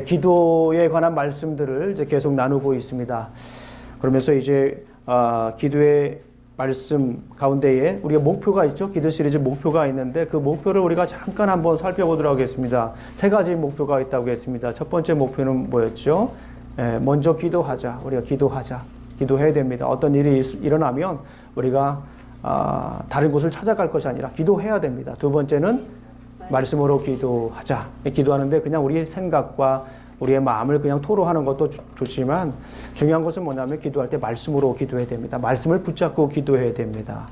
기도에 관한 말씀들을 이제 계속 나누고 있습니다. 그러면서 이제 기도의 말씀 가운데에 우리가 목표가 있죠. 기도 시리즈 목표가 있는데 그 목표를 우리가 잠깐 한번 살펴보도록 하겠습니다. 세 가지 목표가 있다고 했습니다. 첫 번째 목표는 뭐였죠? 먼저 기도하자. 우리가 기도하자. 기도해야 됩니다. 어떤 일이 일어나면 우리가 다른 곳을 찾아갈 것이 아니라 기도해야 됩니다. 두 번째는 말씀으로 기도하자. 기도하는데 그냥 우리의 생각과 우리의 마음을 그냥 토로하는 것도 좋지만 중요한 것은 뭐냐면 기도할 때 말씀으로 기도해야 됩니다. 말씀을 붙잡고 기도해야 됩니다.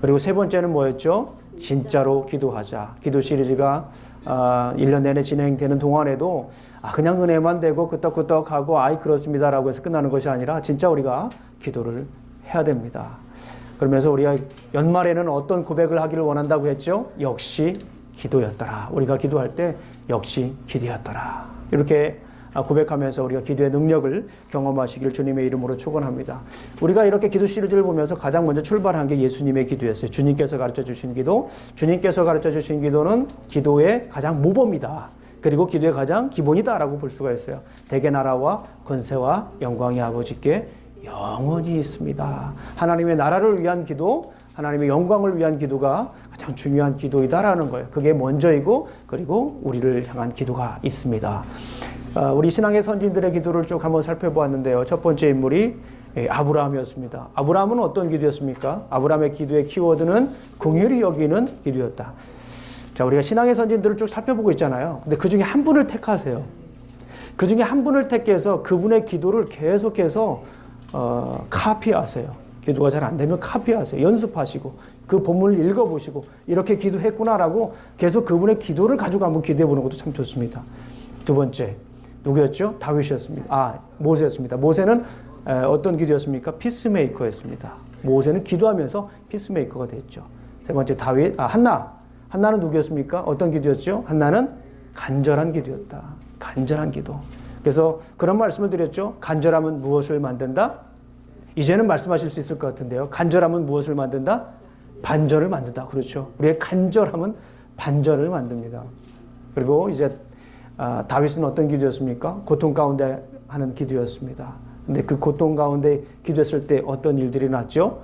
그리고 세 번째는 뭐였죠? 진짜로 기도하자. 기도 시리즈가 1년 내내 진행되는 동안에도 그냥 은혜만 되고 끄떡끄떡하고 아이 그렇습니다라고 해서 끝나는 것이 아니라 진짜 우리가 기도를 해야 됩니다. 그러면서 우리가 연말에는 어떤 고백을 하기를 원한다고 했죠? 역시 기도였더라. 우리가 기도할 때 역시 기도였더라. 이렇게 고백하면서 우리가 기도의 능력을 경험하시길 주님의 이름으로 축원합니다. 우리가 이렇게 기도 시리즈를 보면서 가장 먼저 출발한 게 예수님의 기도였어요. 주님께서 가르쳐 주신 기도. 주님께서 가르쳐 주신 기도는 기도의 가장 모범이다. 그리고 기도의 가장 기본이다라고 볼 수가 있어요. 대개 나라와 권세와 영광이 아버지께 영원히 있습니다. 하나님의 나라를 위한 기도, 하나님의 영광을 위한 기도가 가장 중요한 기도이다라는 거예요. 그게 먼저이고 그리고 우리를 향한 기도가 있습니다. 우리 신앙의 선진들의 기도를 쭉 한번 살펴보았는데요. 첫 번째 인물이 아브라함이었습니다. 아브라함은 어떤 기도였습니까? 아브라함의 기도의 키워드는 긍휼히 여기는 기도였다. 자, 우리가 신앙의 선진들을 쭉 살펴보고 있잖아요. 근데 그 중에 한 분을 택하세요. 그 중에 한 분을 택해서 그분의 기도를 계속해서 카피하세요. 기도가 잘 안 되면 카피하세요. 연습하시고 그 본문을 읽어보시고 이렇게 기도했구나라고 계속 그분의 기도를 가지고 한번 기도해보는 것도 참 좋습니다. 두 번째 누구였죠? 다윗이었습니다. 모세였습니다. 모세는 어떤 기도였습니까? 피스메이커였습니다. 모세는 기도하면서 피스메이커가 됐죠. 세 번째 한나. 한나는 누구였습니까? 어떤 기도였죠? 한나는 간절한 기도였다. 간절한 기도. 그래서 그런 말씀을 드렸죠. 간절함은 무엇을 만든다? 이제는 말씀하실 수 있을 것 같은데요. 간절함은 무엇을 만든다? 반전을 만든다. 그렇죠. 우리의 간절함은 반전을 만듭니다. 그리고 이제 다윗은 어떤 기도였습니까? 고통 가운데 하는 기도였습니다. 근데 그 고통 가운데 기도했을 때 어떤 일들이 났죠?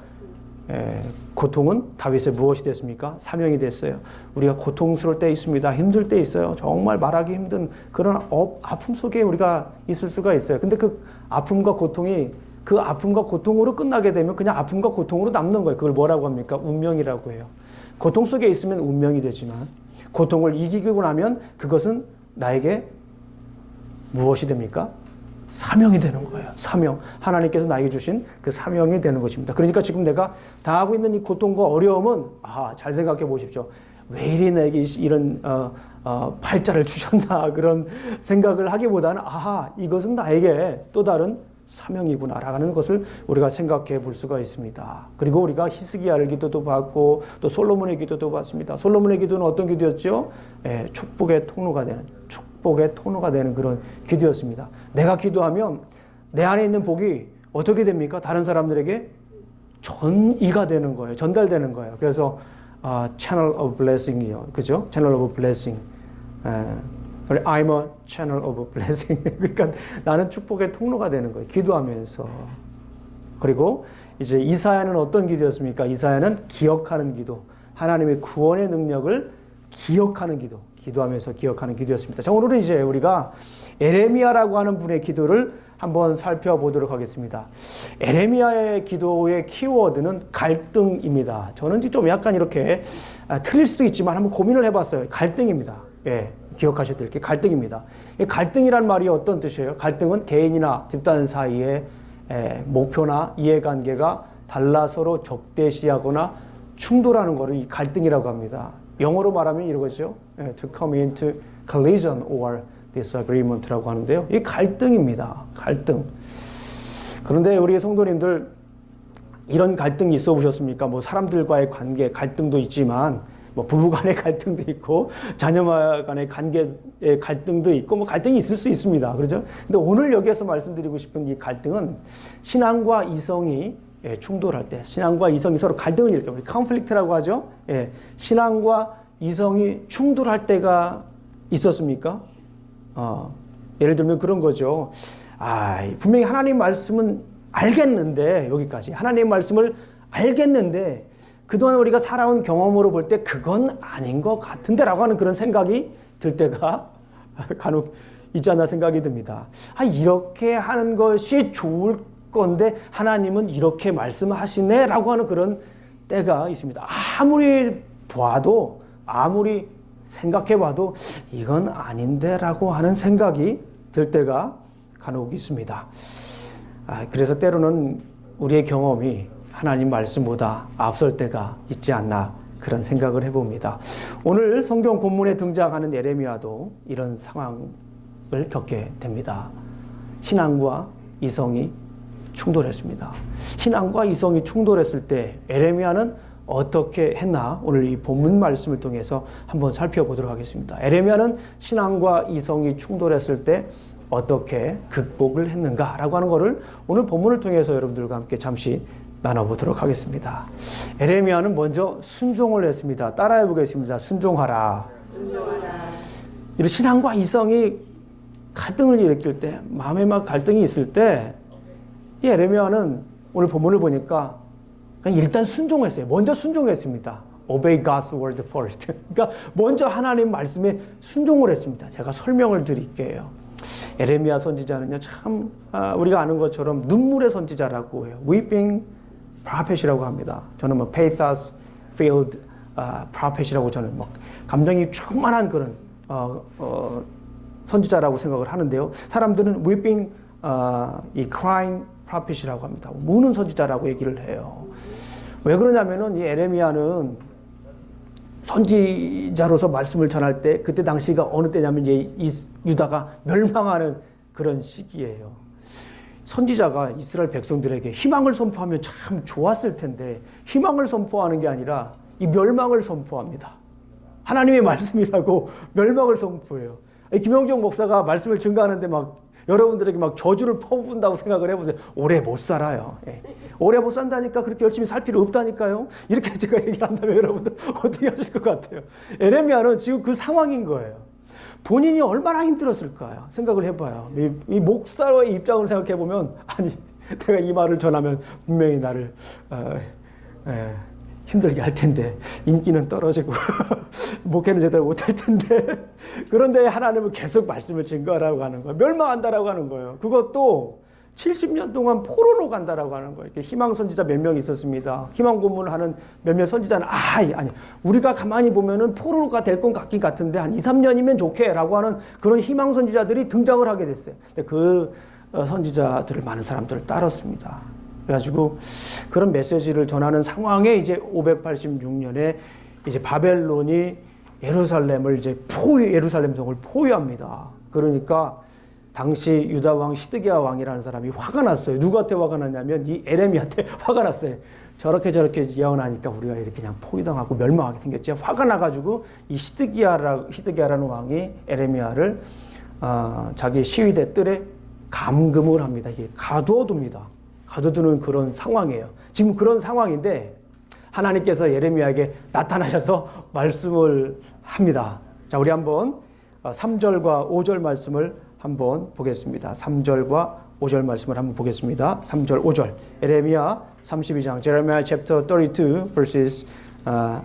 고통은 다윗의 무엇이 됐습니까? 사명이 됐어요. 우리가 고통스러울 때 있습니다. 힘들 때 있어요. 정말 말하기 힘든 그런 아픔 속에 우리가 있을 수가 있어요. 근데 그 아픔과 고통이 그 아픔과 고통으로 끝나게 되면 그냥 아픔과 고통으로 남는 거예요. 그걸 뭐라고 합니까? 운명이라고 해요. 고통 속에 있으면 운명이 되지만 고통을 이기고 나면 그것은 나에게 무엇이 됩니까? 사명이 되는 거예요. 사명. 하나님께서 나에게 주신 그 사명이 되는 것입니다. 그러니까 지금 내가 당하고 있는 이 고통과 어려움은 잘 생각해 보십시오. 왜 이리 내게 이런 팔자를 주셨나 그런 생각을 하기보다는 이것은 나에게 또 다른 사명이구나라는 것을 우리가 생각해 볼 수가 있습니다. 그리고 우리가 히스기야의 기도도 받고 또 솔로몬의 기도도 받습니다. 솔로몬의 기도는 어떤 기도였죠? 축복의 통로가 되는 그런 기도였습니다. 내가 기도하면 내 안에 있는 복이 어떻게 됩니까? 다른 사람들에게 전이가 되는 거예요. 전달되는 거예요. 그래서 channel of blessing이요. 그죠? channel of blessing. I'm a channel of blessing. 그러니까 나는 축복의 통로가 되는 거예요. 기도하면서. 그리고 이제 이사야는 어떤 기도였습니까? 이사야는 기억하는 기도. 하나님의 구원의 능력을 기억하는 기도. 기도하면서 기억하는 기도였습니다. 자, 오늘은 이제 우리가 에레미야라고 하는 분의 기도를 한번 살펴보도록 하겠습니다. 에레미야의 기도의 키워드는 갈등입니다. 저는 좀 약간 이렇게 틀릴 수도 있지만 한번 고민을 해봤어요. 갈등입니다. 기억하셔야 될 게 갈등입니다. 갈등이란 말이 어떤 뜻이에요? 갈등은 개인이나 집단 사이의 목표나 이해관계가 달라 서로 적대시하거나 충돌하는 것을 이 갈등이라고 합니다. 영어로 말하면 이러죠. To come into collision or disagreement라고 하는데요. 이 갈등입니다. 갈등. 그런데 우리 성도님들 이런 갈등이 있어 보셨습니까? 뭐 사람들과의 관계 갈등도 있지만 뭐 부부 간의 갈등도 있고 자녀 간의 관계의 갈등도 있고 뭐 갈등이 있을 수 있습니다. 그렇죠? 근데 오늘 여기에서 말씀드리고 싶은 이 갈등은 신앙과 이성이 충돌할 때, 신앙과 이성이 서로 갈등을 일으켜, 우리 컨플릭트라고 하죠. 신앙과 이성이 충돌할 때가 있었습니까? 예를 들면 그런 거죠. 분명히 하나님 말씀은 알겠는데, 여기까지. 하나님 말씀을 알겠는데, 그동안 우리가 살아온 경험으로 볼 때 그건 아닌 것 같은데 라고 하는 그런 생각이 들 때가 간혹 있지 않나 생각이 듭니다. 이렇게 하는 것이 좋을 건데 하나님은 이렇게 말씀하시네 라고 하는 그런 때가 있습니다. 아무리 봐도, 아무리 생각해 봐도 이건 아닌데 라고 하는 생각이 들 때가 간혹 있습니다. 그래서 때로는 우리의 경험이 하나님 말씀보다 앞설 때가 있지 않나 그런 생각을 해봅니다. 오늘 성경 본문에 등장하는 예레미야도 이런 상황을 겪게 됩니다. 신앙과 이성이 충돌했습니다. 신앙과 이성이 충돌했을 때 예레미야는 어떻게 했나 오늘 이 본문 말씀을 통해서 한번 살펴보도록 하겠습니다. 예레미야는 신앙과 이성이 충돌했을 때 어떻게 극복을 했는가라고 하는 것을 오늘 본문을 통해서 여러분들과 함께 잠시 나눠보도록 하겠습니다. 예레미야는 먼저 순종을 했습니다. 따라해 보겠습니다. 순종하라. 이런 신앙과 이성이 갈등을 일으킬 때, 마음에 막 갈등이 있을 때, 이 예레미야는 오늘 본문을 보니까 그냥 일단 순종했어요. 먼저 순종했습니다. Obey God's word first. 그러니까 먼저 하나님 말씀에 순종을 했습니다. 제가 설명을 드릴게요. 예레미야 선지자는요, 참 우리가 아는 것처럼 눈물의 선지자라고 해요. Weeping prophet이라고 합니다. 저는 뭐 pathos filled prophet이라고 저는 막 감정이 충만한 그런 선지자라고 생각을 하는데요. 사람들은 weeping 이 crying prophet이라고 합니다. 우는 선지자라고 얘기를 해요. 왜 그러냐면은 이 예레미야는 선지자로서 말씀을 전할 때 그때 당시가 어느 때냐면 이제 유다가 멸망하는 그런 시기예요. 선지자가 이스라엘 백성들에게 희망을 선포하면 참 좋았을 텐데 희망을 선포하는 게 아니라 이 멸망을 선포합니다. 하나님의 말씀이라고 멸망을 선포해요. 김영정 목사가 말씀을 증거하는데 막 여러분들에게 막 저주를 퍼부은다고 생각을 해보세요. 오래 못 살아요. 오래 못 산다니까 그렇게 열심히 살 필요 없다니까요. 이렇게 제가 얘기를 한다면 여러분들 어떻게 하실 것 같아요? 예레미야는 지금 그 상황인 거예요. 본인이 얼마나 힘들었을까요? 생각을 해봐요. 이 목사로의 입장을 생각해보면 아니 내가 이 말을 전하면 분명히 나를 힘들게 할 텐데 인기는 떨어지고 목회는 제대로 못할 텐데 그런데 하나님은 계속 말씀을 증거하라고 하는 거예요. 멸망한다라고 하는 거예요. 그것도 70년 동안 포로로 간다라고 하는 거예요. 이렇게 희망 선지자 몇 명 있었습니다. 희망 고문을 하는 몇몇 선지자는 아니 우리가 가만히 보면은 포로가 될 것 같긴 같은데 한 2, 3년이면 좋게라고 하는 그런 희망 선지자들이 등장을 하게 됐어요. 근데 그 선지자들을 많은 사람들을 따랐습니다. 그래가지고 그런 메시지를 전하는 상황에 이제 586년에 이제 바벨론이 예루살렘을 이제 예루살렘 성을 포위합니다. 그러니까 당시 유다 왕 시드기야 왕이라는 사람이 화가 났어요. 누구한테 화가 났냐면 이 예레미야한테 화가 났어요. 저렇게 예언하니까 우리가 이렇게 그냥 포위당하고 멸망하게 생겼지. 화가 나가지고 이 시드기야라는 왕이 예레미야를 자기 시위대 뜰에 감금을 합니다. 이게 가두어둡니다. 가둬두는 그런 상황이에요. 지금 그런 상황인데 하나님께서 예레미야에게 나타나셔서 말씀을 합니다. 자, 우리 한번 3절과 5절 말씀을 한번 보겠습니다. 3절과 5절 말씀을 한번 보겠습니다. 3절, 5절. 예레미야 32장, Jeremiah chapter 32 verses 3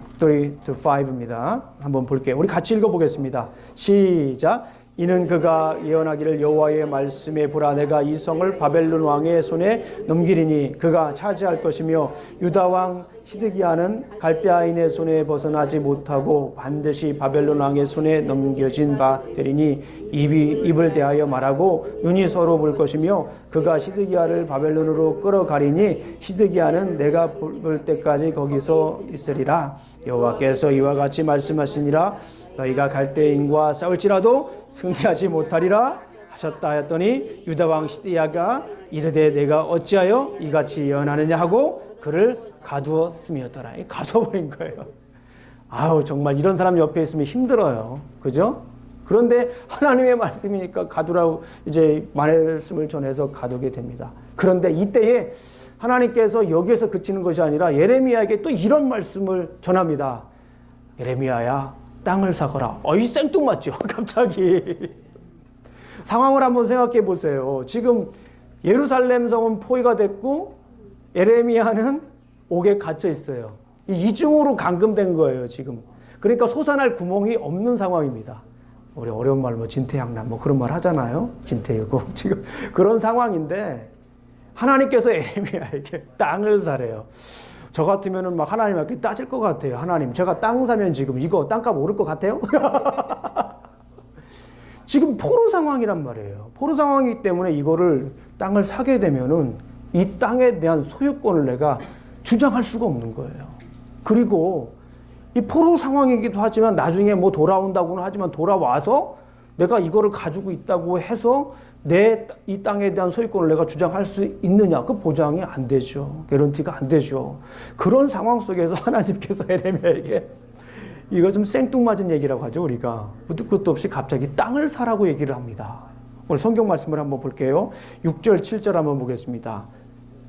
to 5입니다. 한번 볼게요. 우리 같이 읽어보겠습니다. 시작. 이는 그가 예언하기를 여호와의 말씀에 보라 내가 이 성을 바벨론 왕의 손에 넘기리니 그가 차지할 것이며 유다 왕 시드기야는 갈대아인의 손에 벗어나지 못하고 반드시 바벨론 왕의 손에 넘겨진 바 되리니 입을 대하여 말하고 눈이 서로 볼 것이며 그가 시드기야를 바벨론으로 끌어가리니 시드기야는 내가 볼 때까지 거기서 있으리라. 여호와께서 이와 같이 말씀하시니라. 너희가 갈대인과 싸울지라도 승리하지 못하리라 하셨다 하였더니 유다 왕 시드기야가 이르되 내가 어찌하여 이같이 예언하느냐 하고 그를 가두었음이었더라. 가둬버린 거예요. 아우 정말 이런 사람 옆에 있으면 힘들어요. 그죠? 그런데 하나님의 말씀이니까 가두라고 이제 말씀을 전해서 가두게 됩니다. 그런데 이때에 하나님께서 여기에서 그치는 것이 아니라 예레미야에게 또 이런 말씀을 전합니다. 예레미야야 땅을 사거라. 이 생뚱맞죠. 갑자기 상황을 한번 생각해 보세요. 지금 예루살렘 성은 포위가 됐고 에레미야는 옥에 갇혀 있어요. 이중으로 감금된 거예요, 지금. 그러니까 솟아날 구멍이 없는 상황입니다. 우리 어려운 말 진퇴양난 그런 말 하잖아요. 진퇴유고 지금 그런 상황인데 하나님께서 에레미야에게 땅을 사래요. 저 같으면은 막 하나님께 따질 것 같아요. 하나님, 제가 땅 사면 지금 이거 땅값 오를 것 같아요? 지금 포로 상황이란 말이에요. 포로 상황이기 때문에 이거를 땅을 사게 되면은 이 땅에 대한 소유권을 내가 주장할 수가 없는 거예요. 그리고 이 포로 상황이기도 하지만 나중에 돌아온다고는 하지만 돌아와서 내가 이거를 가지고 있다고 해서 내 이 땅에 대한 소유권을 내가 주장할 수 있느냐? 그 보장이 안 되죠. 개런티가 안 되죠. 그런 상황 속에서 하나님께서 에레미야에게 이거 좀 생뚱맞은 얘기라고 하죠. 우리가 밑도 끝도 없이 갑자기 땅을 사라고 얘기를 합니다. 오늘 성경 말씀을 한번 볼게요. 6절 7절 한번 보겠습니다.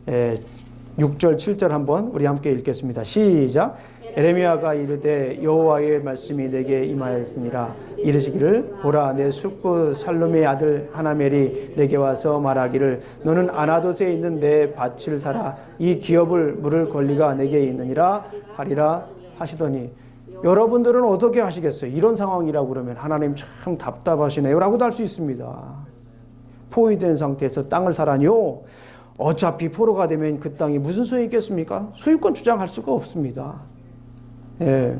6절 7절 한번 우리 함께 읽겠습니다. 시작. 에레미야가 이르되 여호와의 말씀이 내게 임하였으니라. 이르시기를 보라, 내 숙부 살룸의 아들 하나멜이 내게 와서 말하기를 너는 아나돗에 있는 내 밭을 사라. 이 기업을 물을 권리가 내게 있느니라 하리라 하시더니. 여러분들은 어떻게 하시겠어요? 이런 상황이라고 그러면 하나님 참 답답하시네요 라고도 할 수 있습니다. 포위된 상태에서 땅을 사라니요. 어차피 포로가 되면 그 땅이 무슨 소용이 있겠습니까? 소유권 주장할 수가 없습니다. 예.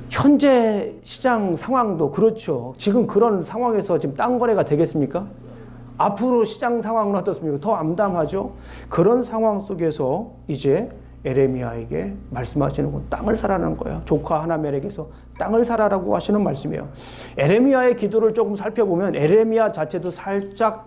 현재 시장 상황도 그렇죠. 지금 그런 상황에서 지금 땅 거래가 되겠습니까? 앞으로 시장 상황은 어떻습니까? 더 암담하죠. 그런 상황 속에서 이제 에레미야에게 말씀하시는 건 땅을 사라는 거예요. 조카 하나멜에게서 땅을 사라라고 하시는 말씀이에요. 에레미야의 기도를 조금 살펴보면 에레미야 자체도 살짝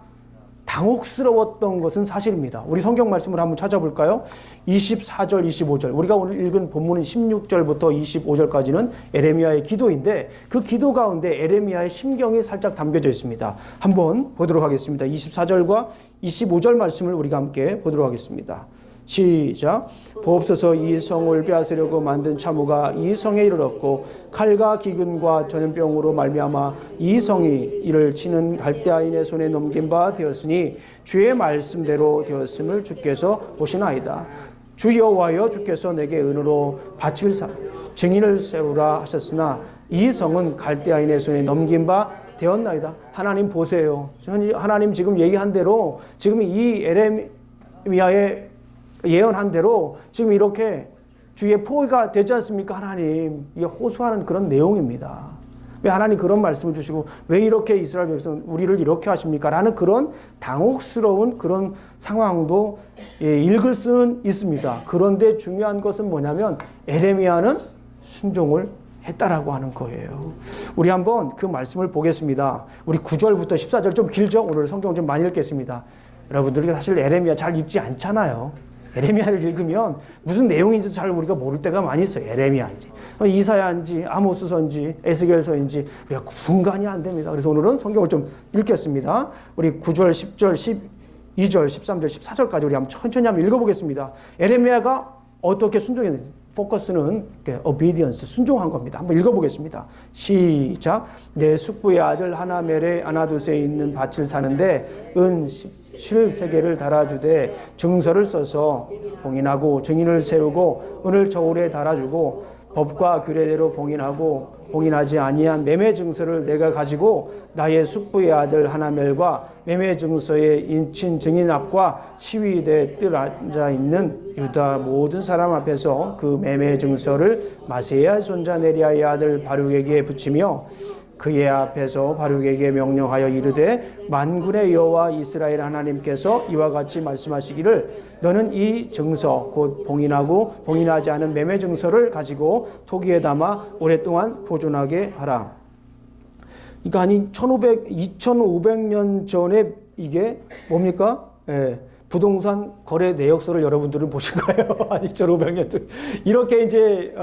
당혹스러웠던 것은 사실입니다. 우리 성경 말씀을 한번 찾아볼까요? 24절, 25절. 우리가 오늘 읽은 본문은 16절부터 25절까지는 에레미야의 기도인데 그 기도 가운데 에레미야의 심경이 살짝 담겨져 있습니다. 한번 보도록 하겠습니다. 24절과 25절 말씀을 우리가 함께 보도록 하겠습니다. 시작. 보옵소서, 이 성을 빼앗으려고 만든 참호가 이 성에 이르렀고 칼과 기근과 전염병으로 말미암아 이 성이 이를 치는 갈대아인의 손에 넘긴 바 되었으니 주의 말씀대로 되었음을 주께서 보시나이다. 주 여호와여, 주께서 내게 은으로 밭을 사 증인을 세우라 하셨으나 이 성은 갈대아인의 손에 넘긴 바 되었나이다. 하나님 보세요. 하나님 지금 얘기한 대로 지금 이 에레미야의 예언한 대로 지금 이렇게 주의 포위가 되지 않습니까? 하나님, 이게 호소하는 그런 내용입니다. 왜 하나님 그런 말씀을 주시고 왜 이렇게 이스라엘 백성 우리를 이렇게 하십니까? 라는 그런 당혹스러운 그런 상황도 읽을 수는 있습니다. 그런데 중요한 것은 뭐냐면 에레미야는 순종을 했다라고 하는 거예요. 우리 한번 그 말씀을 보겠습니다. 우리 9절부터 14절 좀 길죠? 오늘 성경 좀 많이 읽겠습니다. 여러분들이 사실 에레미야 잘 읽지 않잖아요. 에레미야를 읽으면 무슨 내용인지도 잘 우리가 모를 때가 많이 있어요. 에레미야인지 이사야인지 아모스서인지 에스겔서인지 우리가 분간이 안 됩니다. 그래서 오늘은 성경을 좀 읽겠습니다. 우리 9절, 10절, 12절, 13절, 14절까지 우리 한번 천천히 한번 읽어보겠습니다. 에레미야가 어떻게 순종했는지 포커스는 obedience, 순종한 겁니다. 한번 읽어보겠습니다. 시작. 내 숙부의 아들 하나멜의 아나돗에 있는 밭을 사는데 은 실세계를 달아주되 증서를 써서 봉인하고 증인을 세우고 은을 저울에 달아주고 법과 규례대로 봉인하고 봉인하지 아니한 매매 증서를 내가 가지고 나의 숙부의 아들 하나멜과 매매 증서의 인친 증인 앞과 시위대에 뜰 앉아 있는 유다 모든 사람 앞에서 그 매매 증서를 마세야 손자 네리야의 아들 바룩에게 붙이며 그의 앞에서 바룩에게 명령하여 이르되 만군의 여호와 이스라엘 하나님께서 이와 같이 말씀하시기를 너는 이 증서 곧 봉인하고 봉인하지 않은 매매 증서를 가지고 토기에 담아 오랫동안 보존하게 하라. 그러니까 아니 2500년 전에 이게 뭡니까? 부동산 거래 내역서를 여러분들은 보신가요? 2500년 전 이렇게 이제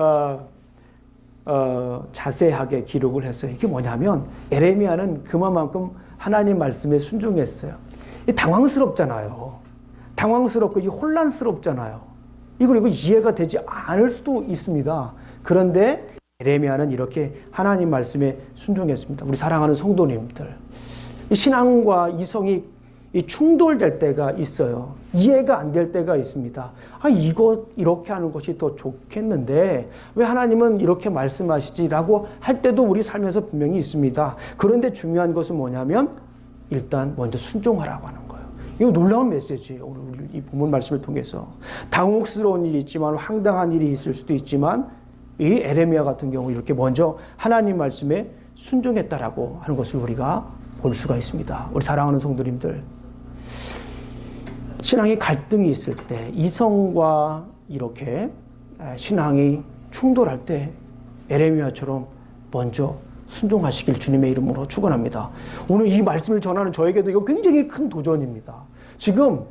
자세하게 기록을 했어요. 이게 뭐냐면 에레미야는 그만큼 하나님 말씀에 순종했어요. 당황스럽잖아요. 당황스럽고 혼란스럽잖아요. 그리고 이해가 되지 않을 수도 있습니다. 그런데 에레미야는 이렇게 하나님 말씀에 순종했습니다. 우리 사랑하는 성도님들, 이 신앙과 이성이 이 충돌될 때가 있어요. 이해가 안 될 때가 있습니다. 이거 이렇게 하는 것이 더 좋겠는데 왜 하나님은 이렇게 말씀하시지라고 할 때도 우리 삶에서 분명히 있습니다. 그런데 중요한 것은 뭐냐면 일단 먼저 순종하라고 하는 거예요. 이거 놀라운 메시지예요. 오늘 이 본문 말씀을 통해서 당혹스러운 일이 있지만 황당한 일이 있을 수도 있지만 이 에레미야 같은 경우 이렇게 먼저 하나님 말씀에 순종했다라고 하는 것을 우리가 볼 수가 있습니다. 우리 사랑하는 성도님들, 신앙의 갈등이 있을 때, 이성과 이렇게 신앙이 충돌할 때 에레미야처럼 먼저 순종하시길 주님의 이름으로 축원합니다. 오늘 이 말씀을 전하는 저에게도 이거 굉장히 큰 도전입니다. 지금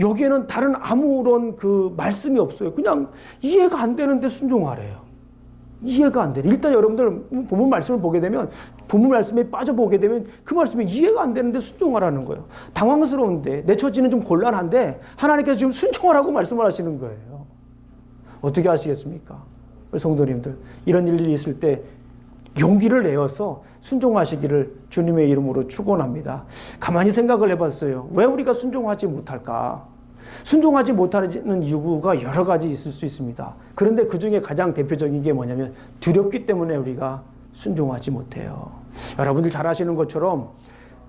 여기에는 다른 아무런 그 말씀이 없어요. 그냥 이해가 안 되는데 순종하래요. 이해가 안 되네. 일단 여러분들 본문 말씀을 보게 되면, 본문 말씀에 빠져보게 되면 그 말씀이 이해가 안 되는데 순종하라는 거예요. 당황스러운데, 내 처지는 좀 곤란한데 하나님께서 지금 순종하라고 말씀을 하시는 거예요. 어떻게 하시겠습니까? 우리 성도님들, 이런 일들이 있을 때 용기를 내어서 순종하시기를 주님의 이름으로 축원합니다. 가만히 생각을 해봤어요. 왜 우리가 순종하지 못할까? 순종하지 못하는 이유가 여러 가지 있을 수 있습니다. 그런데 그 중에 가장 대표적인 게 뭐냐면 두렵기 때문에 우리가 순종하지 못해요. 여러분들 잘 아시는 것처럼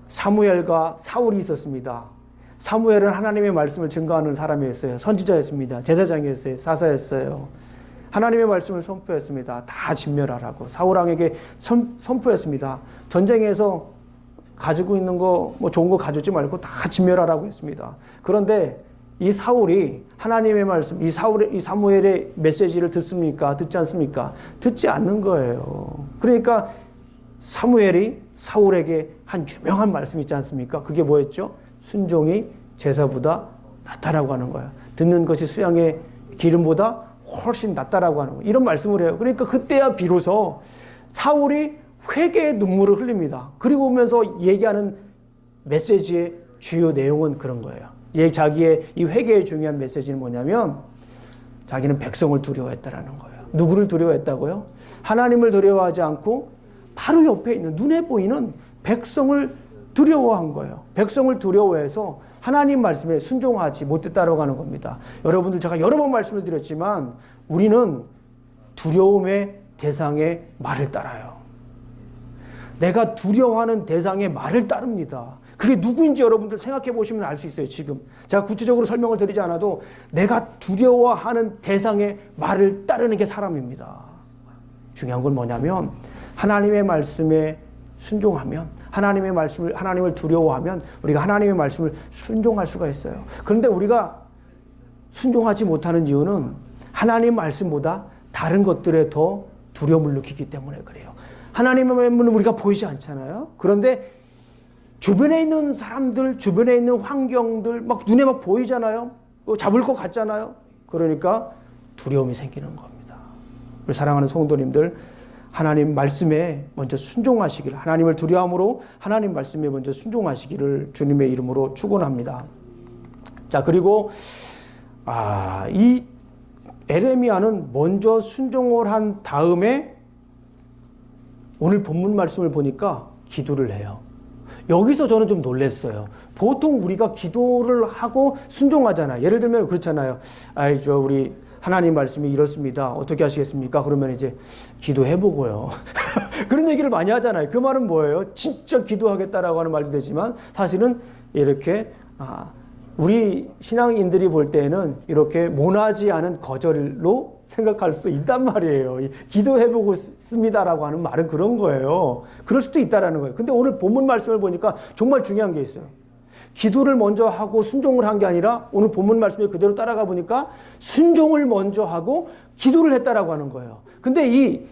사무엘과 사울이 있었습니다. 사무엘은 하나님의 말씀을 증거하는 사람이었어요. 선지자였습니다. 제사장이었어요. 사사였어요. 하나님의 말씀을 선포했습니다. 다 진멸하라고 사울 왕에게 선포했습니다. 전쟁에서 가지고 있는 거 뭐 좋은 거 가져오지 말고 다 진멸하라고 했습니다. 그런데 이 사울이 하나님의 말씀, 이 사무엘의 메시지를 듣습니까? 듣지 않습니까? 듣지 않는 거예요. 그러니까 사무엘이 사울에게 한 유명한 말씀 있지 않습니까? 그게 뭐였죠? 순종이 제사보다 낫다라고 하는 거예요. 듣는 것이 수양의 기름보다 훨씬 낫다라고 하는 거예요. 이런 말씀을 해요. 그러니까 그때야 비로소 사울이 회개의 눈물을 흘립니다. 그리고 오면서 얘기하는 메시지의 주요 내용은 그런 거예요. 자기의 이 회개의 중요한 메시지는 뭐냐면 자기는 백성을 두려워했다라는 거예요. 누구를 두려워했다고요? 하나님을 두려워하지 않고 바로 옆에 있는 눈에 보이는 백성을 두려워한 거예요. 백성을 두려워해서 하나님 말씀에 순종하지 못했다라고 하는 겁니다. 여러분들 제가 여러 번 말씀을 드렸지만 우리는 두려움의 대상의 말을 따라요. 내가 두려워하는 대상의 말을 따릅니다. 그게 누구인지 여러분들 생각해 보시면 알 수 있어요. 지금 제가 구체적으로 설명을 드리지 않아도 내가 두려워하는 대상의 말을 따르는 게 사람입니다. 중요한 건 뭐냐면 하나님의 말씀에 순종하면, 하나님을 두려워하면 우리가 하나님의 말씀을 순종할 수가 있어요. 그런데 우리가 순종하지 못하는 이유는 하나님 말씀보다 다른 것들에 더 두려움을 느끼기 때문에 그래요. 하나님의 말씀은 우리가 보이지 않잖아요. 그런데 주변에 있는 사람들, 주변에 있는 환경들 막 눈에 막 보이잖아요. 잡을 것 같잖아요. 그러니까 두려움이 생기는 겁니다. 우리 사랑하는 성도님들, 하나님 말씀에 먼저 순종하시기를, 하나님을 두려움으로 하나님 말씀에 먼저 순종하시기를 주님의 이름으로 축원합니다. 자, 그리고 이 에레미야는 먼저 순종을 한 다음에 오늘 본문 말씀을 보니까 기도를 해요. 여기서 저는 좀 놀랐어요. 보통 우리가 기도를 하고 순종하잖아요. 예를 들면 그렇잖아요. 우리 하나님 말씀이 이렇습니다. 어떻게 하시겠습니까? 그러면 이제 기도해보고요. 그런 얘기를 많이 하잖아요. 그 말은 뭐예요? 진짜 기도하겠다라고 하는 말도 되지만 사실은 이렇게 우리 신앙인들이 볼 때는 이렇게 모나지 않은 거절로 생각할 수 있단 말이에요. 기도해보고 씁니다라고 하는 말은 그런 거예요. 그럴 수도 있다라는 거예요. 근데 오늘 본문 말씀을 보니까 정말 중요한 게 있어요. 기도를 먼저 하고 순종을 한 게 아니라 오늘 본문 말씀에 그대로 따라가 보니까 순종을 먼저 하고 기도를 했다라고 하는 거예요. 근데 이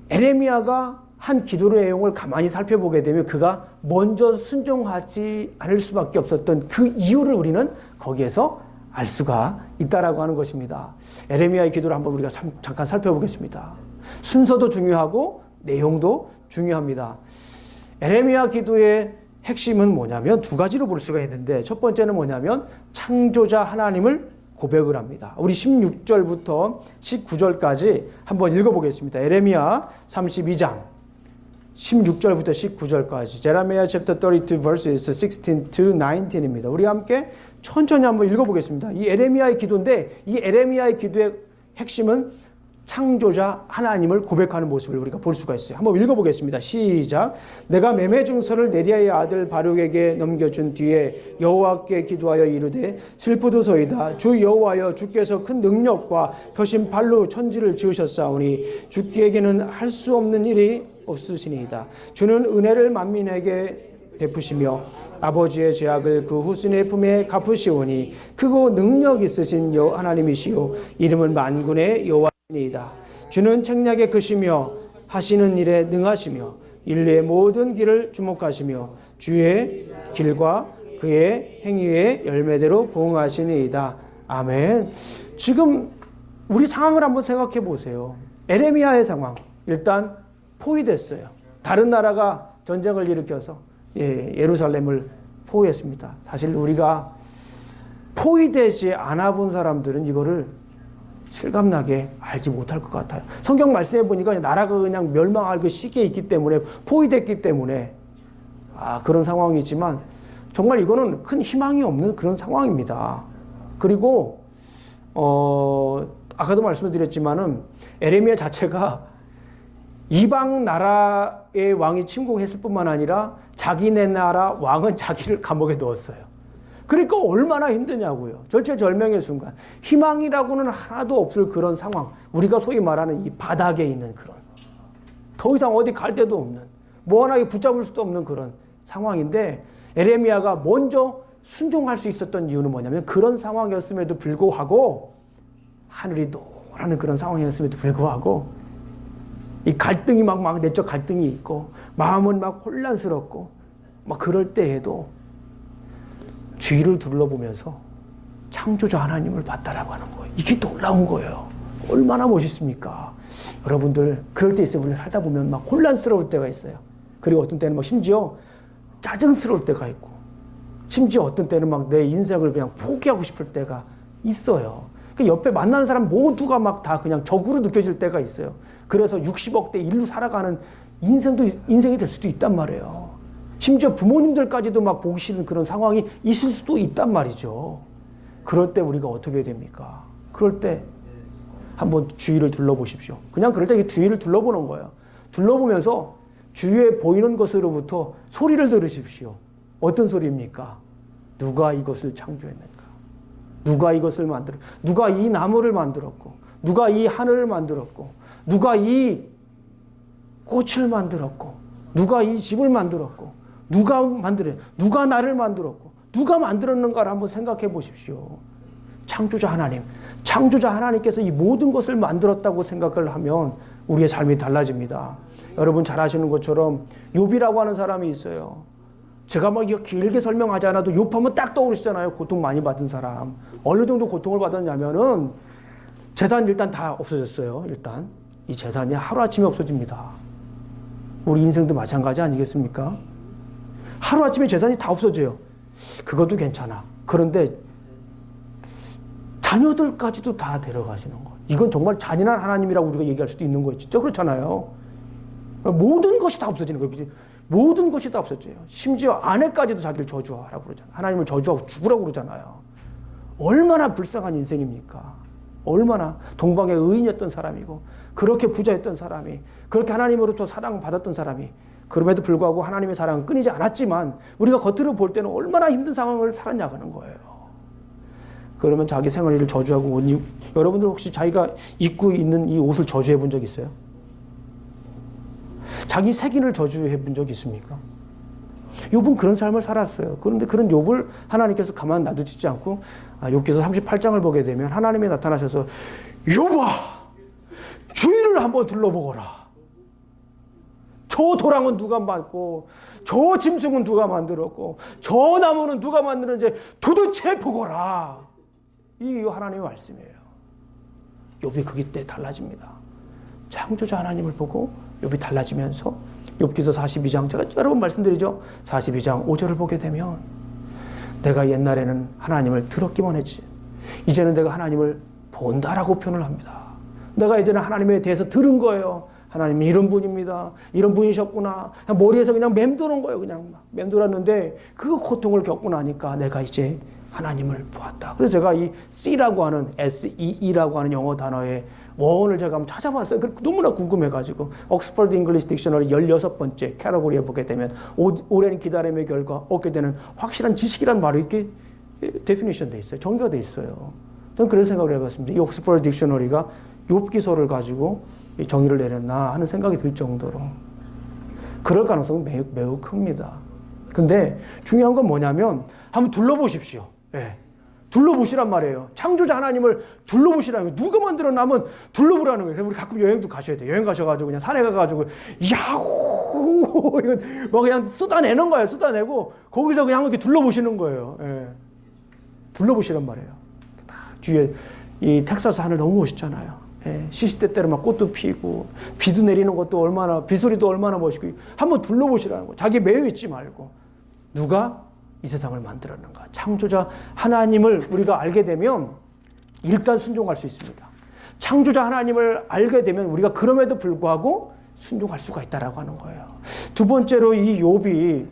에레미야가 한 기도의 내용을 가만히 살펴보게 되면 그가 먼저 순종하지 않을 수밖에 없었던 그 이유를 우리는 거기에서 알 수가 있다라고 하는 것입니다. 에레미야의 기도를 한번 우리가 잠깐 살펴보겠습니다. 순서도 중요하고 내용도 중요합니다. 에레미야 기도의 핵심은 뭐냐면 두 가지로 볼 수가 있는데 첫 번째는 뭐냐면 창조자 하나님을 고백을 합니다. 우리 16절부터 19절까지 한번 읽어보겠습니다. 에레미야 32장 16절부터 19절까지 제레미야 chapter 32 verses 16 to 19입니다. 우리 함께 천천히 한번 읽어보겠습니다. 이 에레미야의 기도인데 이 에레미야의 기도의 핵심은 창조자 하나님을 고백하는 모습을 우리가 볼 수가 있어요. 한번 읽어보겠습니다. 시작. 내가 매매 증서를 네리야의 아들 바룩에게 넘겨준 뒤에 여호와께 기도하여 이르되 슬프도소이다. 주 여호와여, 주께서 큰 능력과 표심 발로 천지를 지으셨사오니 주께에게는 할 수 없는 일이 없으시니이다. 주는 은혜를 만민에게 베푸시며 아버지의 죄악을 그 후손의 품에 갚으시오니 크고 능력 있으신 하나님이시요 이름은 만군의 여호와이니이다. 주는 책략에 크시며 하시는 일에 능하시며 인류의 모든 길을 주목하시며 주의 길과 그의 행위의 열매대로 보응하시니이다. 아멘. 지금 우리 상황을 한번 생각해 보세요. 에레미야의 상황, 일단 포위됐어요. 다른 나라가 전쟁을 일으켜서 예루살렘을 포위했습니다. 사실 우리가 포위되지 않아 본 사람들은 이거를 실감나게 알지 못할 것 같아요. 성경 말씀해 보니까 나라가 그냥 멸망할 그 시기에 있기 때문에, 포위됐기 때문에 그런 상황이지만 정말 이거는 큰 희망이 없는 그런 상황입니다. 그리고 아까도 말씀드렸지만은 에레미야 자체가 이방 나라의 왕이 침공했을 뿐만 아니라 자기네 나라 왕은 자기를 감옥에 넣었어요. 그러니까 얼마나 힘드냐고요. 절체절명의 순간. 희망이라고는 하나도 없을 그런 상황. 우리가 소위 말하는 이 바닥에 있는 그런. 더 이상 어디 갈 데도 없는, 뭐 하나 붙잡을 수도 없는 그런 상황인데, 에레미야가 먼저 순종할 수 있었던 이유는 뭐냐면 그런 상황이었음에도 불구하고, 하늘이 노라는 그런 상황이었음에도 불구하고 이 갈등이 막 내적 갈등이 있고 마음은 막 혼란스럽고 막 그럴 때에도 주위를 둘러보면서 창조자 하나님을 봤다라고 하는 거예요. 이게 놀라운 거예요. 얼마나 멋있습니까? 여러분들 그럴 때 있어요. 우리가 살다 보면 막 혼란스러울 때가 있어요. 그리고 어떤 때는 막 심지어 짜증스러울 때가 있고, 심지어 어떤 때는 막 내 인생을 그냥 포기하고 싶을 때가 있어요. 옆에 만나는 사람 모두가 막 다 그냥 적으로 느껴질 때가 있어요. 그래서 60억대 인류 살아가는 인생이 될 수도 있단 말이에요. 심지어 부모님들까지도 막 보기 싫은 그런 상황이 있을 수도 있단 말이죠. 그럴 때 우리가 어떻게 해야 됩니까? 그럴 때 한번 주위를 둘러보십시오. 그냥 그럴 때 주위를 둘러보는 거예요. 둘러보면서 주위에 보이는 것으로부터 소리를 들으십시오. 어떤 소리입니까? 누가 이것을 창조했는가? 누가 이것을 만들었고, 누가 이 나무를 만들었고, 누가 이 하늘을 만들었고, 누가 이 꽃을 만들었고, 누가 이 집을 만들었고, 누가 나를 만들었고, 누가 만들었는가를 한번 생각해 보십시오. 창조자 하나님, 창조자 하나님께서 이 모든 것을 만들었다고 생각을 하면 우리의 삶이 달라집니다. 여러분 잘 아시는 것처럼 욥이라고 하는 사람이 있어요. 제가 막 길게 설명하지 않아도 욥하면 딱 떠오르시잖아요. 고통 많이 받은 사람. 어느 정도 고통을 받았냐면은 재산 일단 다 없어졌어요. 일단 이 재산이 하루아침에 없어집니다. 우리 인생도 마찬가지 아니겠습니까? 하루아침에 재산이 다 없어져요. 그것도 괜찮아. 그런데 자녀들까지도 다 데려가시는 거. 이건 정말 잔인한 하나님이라고 우리가 얘기할 수도 있는 거예요. 진짜 그렇잖아요. 모든 것이 다 없어지는 거예요. 모든 것이 다 없어져요. 심지어 아내까지도 자기를 저주하라고 그러잖아요. 하나님을 저주하고 죽으라고 그러잖아요. 얼마나 불쌍한 인생입니까? 얼마나 동방의 의인이었던 사람이고, 그렇게 부자였던 사람이, 그렇게 하나님으로부터 사랑받았던 사람이, 그럼에도 불구하고 하나님의 사랑은 끊이지 않았지만 우리가 겉으로 볼 때는 얼마나 힘든 상황을 살았냐는 거예요. 그러면 자기 생활을 저주하고, 여러분들 혹시 자기가 입고 있는 이 옷을 저주해 본 적 있어요? 자기 색인을 저주해 본 적 있습니까? 욥은 그런 삶을 살았어요. 그런데 그런 욥을 하나님께서 가만 놔두지 않고, 욥기서 38장을 보게 되면 하나님이 나타나셔서 욥아, 주위를 한번 둘러보거라. 저 도랑은 누가 만들고, 저 짐승은 누가 만들었고, 저 나무는 누가 만드는지 도대체 보거라. 이 하나님의 말씀이에요. 욥이 그때 달라집니다. 창조자 하나님을 보고 욥이 달라지면서 욥기서 42장, 제가 여러 번 말씀드리죠. 42장 5절을 보게 되면 내가 옛날에는 하나님을 들었기만 했지, 이제는 내가 하나님을 본다라고 표현을 합니다. 내가 이제는 하나님에 대해서 들은 거예요. 하나님이 이런 분입니다. 이런 분이셨구나. 그냥 머리에서 그냥 맴도는 거예요. 그냥 막 맴돌았는데 그 고통을 겪고 나니까 내가 이제 하나님을 보았다. 그래서 제가 이 C라고 하는 SEE라고 하는 영어 단어의 원을 제가 한번 찾아봤어요. 너무나 궁금해가지고 옥스퍼드 잉글리시 딕셔너리 16번째 캐러고리에 보게 되면 오랜 기다림의 결과 얻게 되는 확실한 지식이란 말이 이렇게 데피니션 돼 있어요. 정의가 돼 있어요. 저는 그런 생각을 해봤습니다. 이 옥스퍼드 딕셔너리가 욥기서를 가지고 정의를 내렸나 하는 생각이 들 정도로 그럴 가능성은 매우 큽니다. 근데 중요한 건 뭐냐면 한번 둘러보십시오. 예. 둘러보시란 말이에요. 창조자 하나님을 둘러보시라는 거예요. 누가 만들었나 한번 둘러보라는 거예요. 그래서 우리 가끔 여행도 가셔야 돼요. 여행 가셔가지고 그냥 산에 가가지고 야호 이건 뭐 그냥 쏟아내는 거예요. 쏟아내고 거기서 그냥 이렇게 둘러보시는 거예요. 예. 둘러보시란 말이에요. 뒤에 이 텍사스 하늘 너무 멋있잖아요. 예. 시시때때로 막 꽃도 피고 비도 내리는 것도 얼마나 비소리도 얼마나 멋있고 한번 둘러보시라는 거예요. 자기 매여 있지 말고 누가 이 세상을 만들었는가. 창조자 하나님을 우리가 알게 되면 일단 순종할 수 있습니다. 창조자 하나님을 알게 되면 우리가 그럼에도 불구하고 순종할 수가 있다라고 하는 거예요. 두 번째로 이 욥이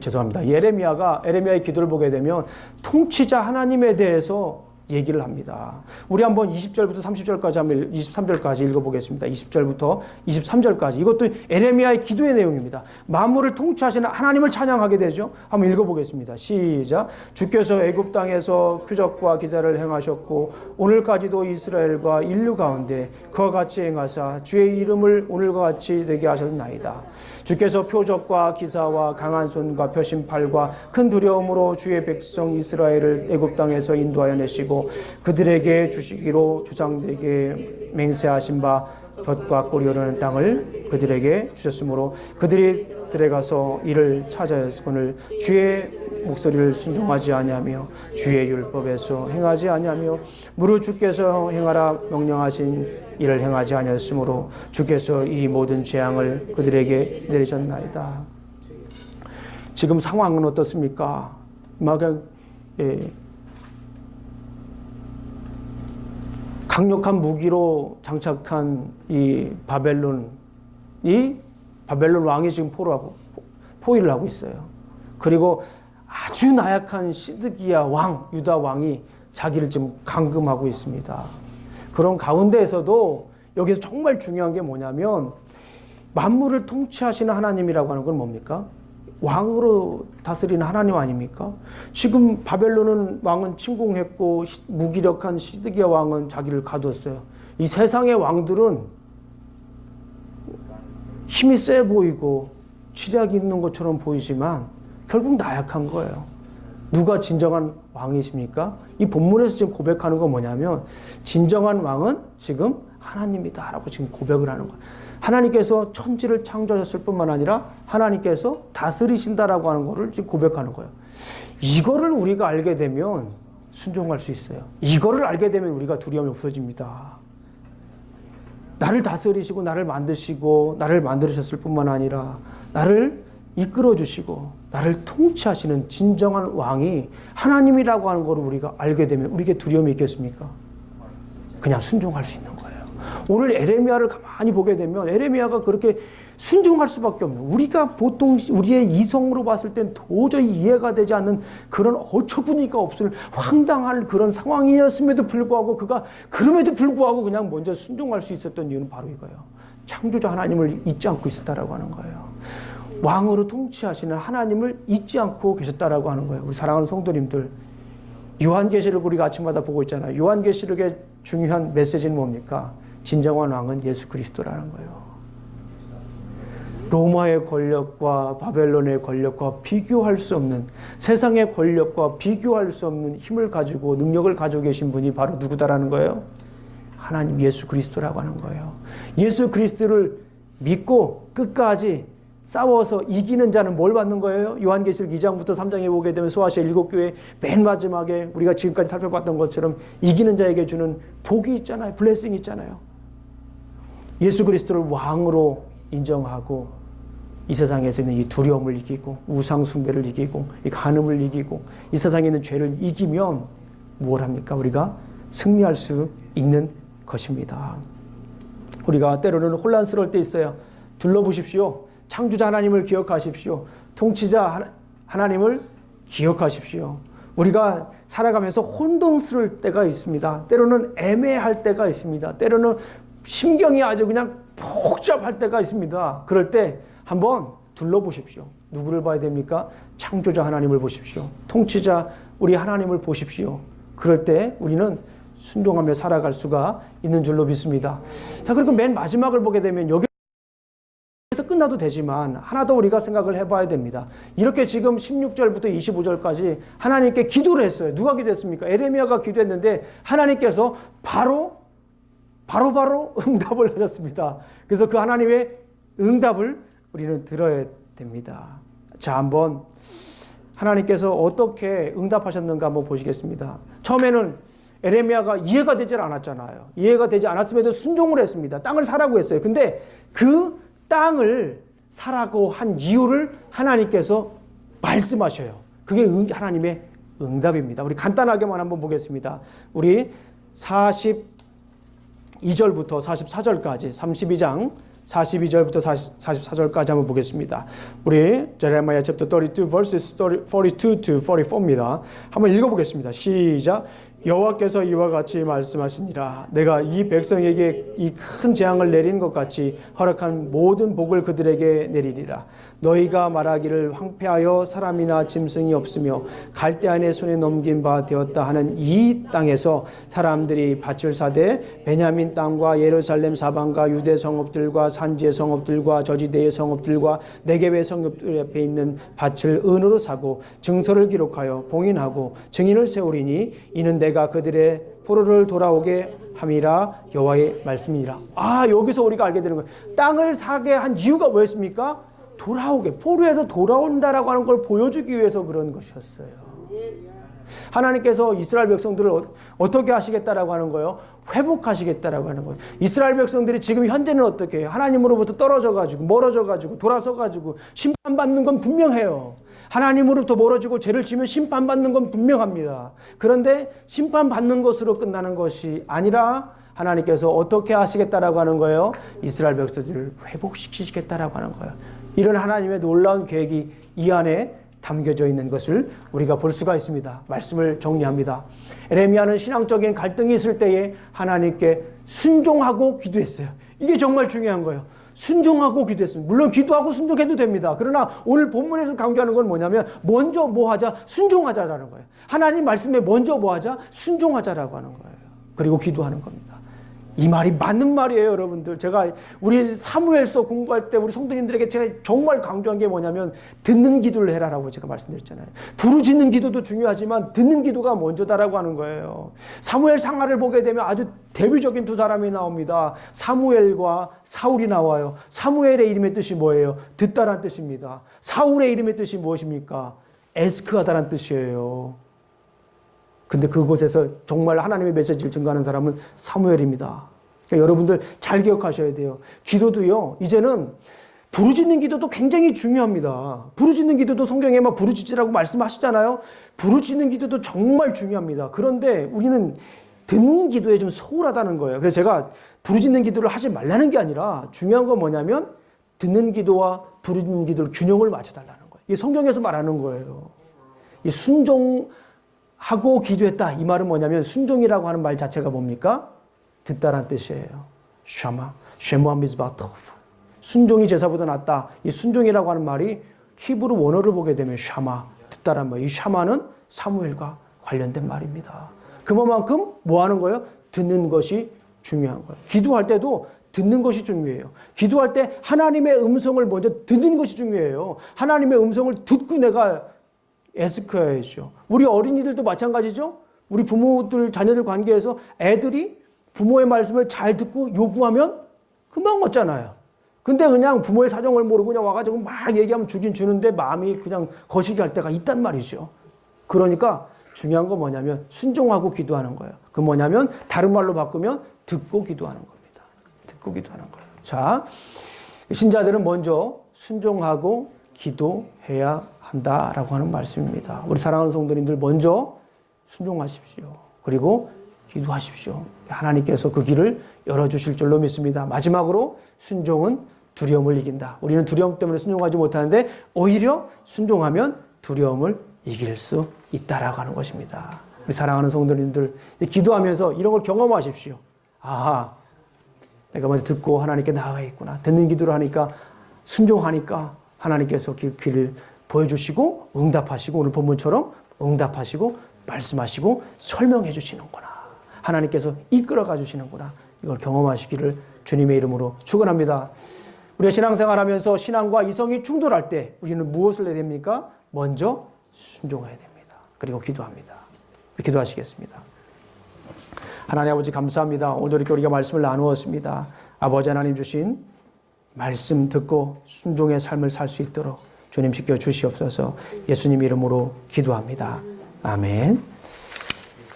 죄송합니다. 에레미야의 기도를 보게 되면 통치자 하나님에 대해서 얘기를 합니다. 우리 한번 20절부터 30절까지 한번 23절까지 읽어보겠습니다. 20절부터 23절까지 이것도 에레미야의 기도의 내용입니다. 만물을 통치하시는 하나님을 찬양하게 되죠. 한번 읽어보겠습니다. 시작. 주께서 애굽 땅에서 표적과 기사를 행하셨고 오늘까지도 이스라엘과 인류 가운데 그와 같이 행하사 주의 이름을 오늘과 같이 되게 하셨나이다. 주께서 표적과 기사와 강한 손과 펴신 팔과 큰 두려움으로 주의 백성 이스라엘을 애굽 땅에서 인도하여 내시고 그들에게 주시기로 조상들에게 맹세하신 바 볕과 꿀이 흐르는 땅을 그들에게 주셨으므로 그들이 들어가서 이를 찾아서거늘 주의 목소리를 순종하지 아니하며 주의 율법에서 행하지 아니하며 무릇 주께서 행하라 명령하신 일을 행하지 아니하였으므로 주께서 이 모든 재앙을 그들에게 내리셨나이다. 지금 상황은 어떻습니까? 강력한 무기로 장착한 이 바벨론 왕이 지금 포위를 하고 있어요. 그리고 아주 나약한 시드기야 왕, 유다 왕이 자기를 지금 감금하고 있습니다. 그런 가운데에서도 여기서 정말 중요한 게 뭐냐면 만물을 통치하시는 하나님이라고 하는 건 뭡니까? 왕으로 다스리는 하나님 아닙니까? 지금 바벨론 왕은 침공했고 무기력한 시드기야 왕은 자기를 가두었어요. 이 세상의 왕들은 힘이 세 보이고 치략이 있는 것처럼 보이지만 결국 나약한 거예요. 누가 진정한 왕이십니까? 이 본문에서 지금 고백하는 건 뭐냐면 진정한 왕은 지금 하나님이다라고 지금 고백을 하는 거예요. 하나님께서 천지를 창조하셨을 뿐만 아니라 하나님께서 다스리신다라고 하는 것을 지금 고백하는 거예요. 이거를 우리가 알게 되면 순종할 수 있어요. 이거를 알게 되면 우리가 두려움이 없어집니다. 나를 다스리시고 나를 만드시고 나를 만드셨을 뿐만 아니라 나를 이끌어 주시고 나를 통치하시는 진정한 왕이 하나님이라고 하는 것을 우리가 알게 되면 우리에게 두려움이 있겠습니까? 그냥 순종할 수 있는 거예요. 오늘 에레미야를 가만히 보게 되면 에레미야가 그렇게 순종할 수밖에 없는, 우리가 보통 우리의 이성으로 봤을 땐 도저히 이해가 되지 않는 그런 어처구니가 없을 황당한 그런 상황이었음에도 불구하고 그가 그럼에도 불구하고 그냥 먼저 순종할 수 있었던 이유는 바로 이거예요. 창조자 하나님을 잊지 않고 있었다라고 하는 거예요. 왕으로 통치하시는 하나님을 잊지 않고 계셨다라고 하는 거예요. 우리 사랑하는 성도님들, 요한계시록 우리가 아침마다 보고 있잖아요. 요한계시록의 중요한 메시지는 뭡니까? 진정한 왕은 예수 그리스도라는 거예요. 로마의 권력과 바벨론의 권력과 비교할 수 없는, 세상의 권력과 비교할 수 없는 힘을 가지고 능력을 가지고 계신 분이 바로 누구다라는 거예요? 하나님 예수 그리스도라고 하는 거예요. 예수 그리스도를 믿고 끝까지 싸워서 이기는 자는 뭘 받는 거예요? 요한계시록 2장부터 3장에 보게 되면 소아시아 7교회 맨 마지막에 우리가 지금까지 살펴봤던 것처럼 이기는 자에게 주는 복이 있잖아요. 블레싱이 있잖아요. 예수 그리스도를 왕으로 인정하고 이 세상에서 있는 이 두려움을 이기고 우상 숭배를 이기고 이 간음을 이기고 이 세상에 있는 죄를 이기면 뭘 합니까? 우리가 승리할 수 있는 것입니다. 우리가 때로는 혼란스러울 때 있어요. 둘러보십시오. 창조자 하나님을 기억하십시오. 통치자 하나님을 기억하십시오. 우리가 살아가면서 혼돈스러울 때가 있습니다. 때로는 애매할 때가 있습니다. 때로는 심경이 아주 그냥 복잡할 때가 있습니다. 그럴 때 한번 둘러보십시오. 누구를 봐야 됩니까? 창조자 하나님을 보십시오. 통치자 우리 하나님을 보십시오. 그럴 때 우리는 순종하며 살아갈 수가 있는 줄로 믿습니다. 자, 그리고 맨 마지막을 보게 되면 여기서 끝나도 되지만 하나 더 우리가 생각을 해봐야 됩니다. 이렇게 지금 16절부터 25절까지 하나님께 기도를 했어요. 누가 기도했습니까? 에레미야가 기도했는데 하나님께서 바로 응답을 하셨습니다. 그래서 그 하나님의 응답을 우리는 들어야 됩니다. 자, 한번 하나님께서 어떻게 응답하셨는가 한번 보시겠습니다. 처음에는 에레미야가 이해가 되질 않았잖아요. 이해가 되지 않았음에도 순종을 했습니다. 땅을 사라고 했어요. 근데 그 땅을 사라고 한 이유를 하나님께서 말씀하셔요. 그게 하나님의 응답입니다. 우리 간단하게만 한번 보겠습니다. 우리 42절부터 44절까지 32장 42절부터 44절까지 한번 보겠습니다. 우리 제레미야 챕터 32 verses 42 to 44입니다. 한번 읽어보겠습니다. 시작. 여호와께서 이와 같이 말씀하시니라. 내가 이 백성에게 이 큰 재앙을 내린 것 같이 허락한 모든 복을 그들에게 내리리라. 너희가 말하기를 황폐하여 사람이나 짐승이 없으며 갈대아인의 손에 넘긴 바 되었다 하는 이 땅에서 사람들이 밭을 사되 베냐민 땅과 예루살렘 사방과 유대 성읍들과 산지의 성읍들과 저지대의 성읍들과 네겝의 성읍들 옆에 있는 밭을 은으로 사고 증서를 기록하여 봉인하고 증인을 세우리니 이는 내가 그들의 포로를 돌아오게 함이라 여호와의 말씀이니라. 여기서 우리가 알게 되는 거예요. 땅을 사게 한 이유가 뭐였습니까? 돌아오게, 포로에서 돌아온다라고 하는 걸 보여주기 위해서 그런 것이었어요. 하나님께서 이스라엘 백성들을 어떻게 하시겠다라고 하는 거예요? 회복하시겠다라고 하는 거예요. 이스라엘 백성들이 지금 현재는 어떻게 해요? 하나님으로부터 떨어져가지고 멀어져가지고 돌아서가지고 심판받는 건 분명해요. 하나님으로부터 멀어지고 죄를 지면 심판받는 건 분명합니다. 그런데 심판받는 것으로 끝나는 것이 아니라 하나님께서 어떻게 하시겠다라고 하는 거예요? 이스라엘 백성들을 회복시키시겠다라고 하는 거예요. 이런 하나님의 놀라운 계획이 이 안에 담겨져 있는 것을 우리가 볼 수가 있습니다. 말씀을 정리합니다. 에레미야는 신앙적인 갈등이 있을 때에 하나님께 순종하고 기도했어요. 이게 정말 중요한 거예요. 순종하고 기도했습니다. 물론 기도하고 순종해도 됩니다. 그러나 오늘 본문에서 강조하는 건 뭐냐면 먼저 뭐 하자? 순종하자라는 거예요. 하나님 말씀에 먼저 뭐 하자? 순종하자라고 하는 거예요. 그리고 기도하는 겁니다. 이 말이 맞는 말이에요, 여러분들. 제가 우리 사무엘서 공부할 때 우리 성도님들에게 제가 정말 강조한 게 뭐냐면 듣는 기도를 해라라고 제가 말씀드렸잖아요. 부르짖는 기도도 중요하지만 듣는 기도가 먼저다라고 하는 거예요. 사무엘 상하를 보게 되면 아주 대표적인 두 사람이 나옵니다. 사무엘과 사울이 나와요. 사무엘의 이름의 뜻이 뭐예요? 듣다란 뜻입니다. 사울의 이름의 뜻이 무엇입니까? 에스크하다란 뜻이에요. 근데 그곳에서 정말 하나님의 메시지를 증거하는 사람은 사무엘입니다. 그러니까 여러분들 잘 기억하셔야 돼요. 기도도요, 이제는 부르짖는 기도도 굉장히 중요합니다. 부르짖는 기도도 성경에 막 부르짖으라고 말씀하시잖아요. 부르짖는 기도도 정말 중요합니다. 그런데 우리는 듣는 기도에 좀 소홀하다는 거예요. 그래서 제가 부르짖는 기도를 하지 말라는 게 아니라 중요한 건 뭐냐면 듣는 기도와 부르짖는 기도를 균형을 맞춰달라는 거예요. 이게 성경에서 말하는 거예요. 이 순종하고 기도했다. 이 말은 뭐냐면 순종이라고 하는 말 자체가 뭡니까? 듣다란 뜻이에요. 샤마, 쉐모아 미즈바토프. 순종이 제사보다 낫다. 이 순종이라고 하는 말이 히브리 원어를 보게 되면 샤마, 듣다란 말. 이 샤마는 사무엘과 관련된 말입니다. 그만큼 뭐 하는 거예요? 듣는 것이 중요한 거예요. 기도할 때도 듣는 것이 중요해요. 기도할 때 하나님의 음성을 먼저 듣는 것이 중요해요. 하나님의 음성을 듣고 내가 애쓰켜야죠. 우리 어린이들도 마찬가지죠. 우리 부모들, 자녀들 관계에서 애들이 부모의 말씀을 잘 듣고 요구하면 금방 얻잖아요. 근데 그냥 부모의 사정을 모르고 그냥 와가지고 막 얘기하면 주긴 주는데 마음이 그냥 거시기 할 때가 있단 말이죠. 그러니까 중요한 건 뭐냐면 순종하고 기도하는 거예요. 그 뭐냐면 다른 말로 바꾸면 듣고 기도하는 겁니다. 듣고 기도하는 거예요. 자, 신자들은 먼저 순종하고 기도해야 한다라고 하는 말씀입니다. 우리 사랑하는 성도님들 먼저 순종하십시오. 그리고 기도하십시오. 하나님께서 그 길을 열어주실 줄로 믿습니다. 마지막으로 순종은 두려움을 이긴다. 우리는 두려움 때문에 순종하지 못하는데 오히려 순종하면 두려움을 이길 수 있다라고 하는 것입니다. 우리 사랑하는 성도님들, 기도하면서 이런 걸 경험하십시오. 아하, 내가 먼저 듣고 하나님께 나아가겠구나. 듣는 기도를 하니까 순종하니까 하나님께서 그 길을 보여주시고 응답하시고 오늘 본문처럼 응답하시고 말씀하시고 설명해 주시는구나. 하나님께서 이끌어가 주시는구나. 이걸 경험하시기를 주님의 이름으로 축원합니다. 우리가 신앙생활하면서 신앙과 이성이 충돌할 때 우리는 무엇을 해야 됩니까? 먼저 순종해야 됩니다. 그리고 기도합니다. 기도하시겠습니다. 하나님 아버지 감사합니다. 오늘 이렇게 우리가 말씀을 나누었습니다. 아버지 하나님 주신 말씀 듣고 순종의 삶을 살 수 있도록 주님 지켜 주시옵소서. 예수님 이름으로 기도합니다. 아멘.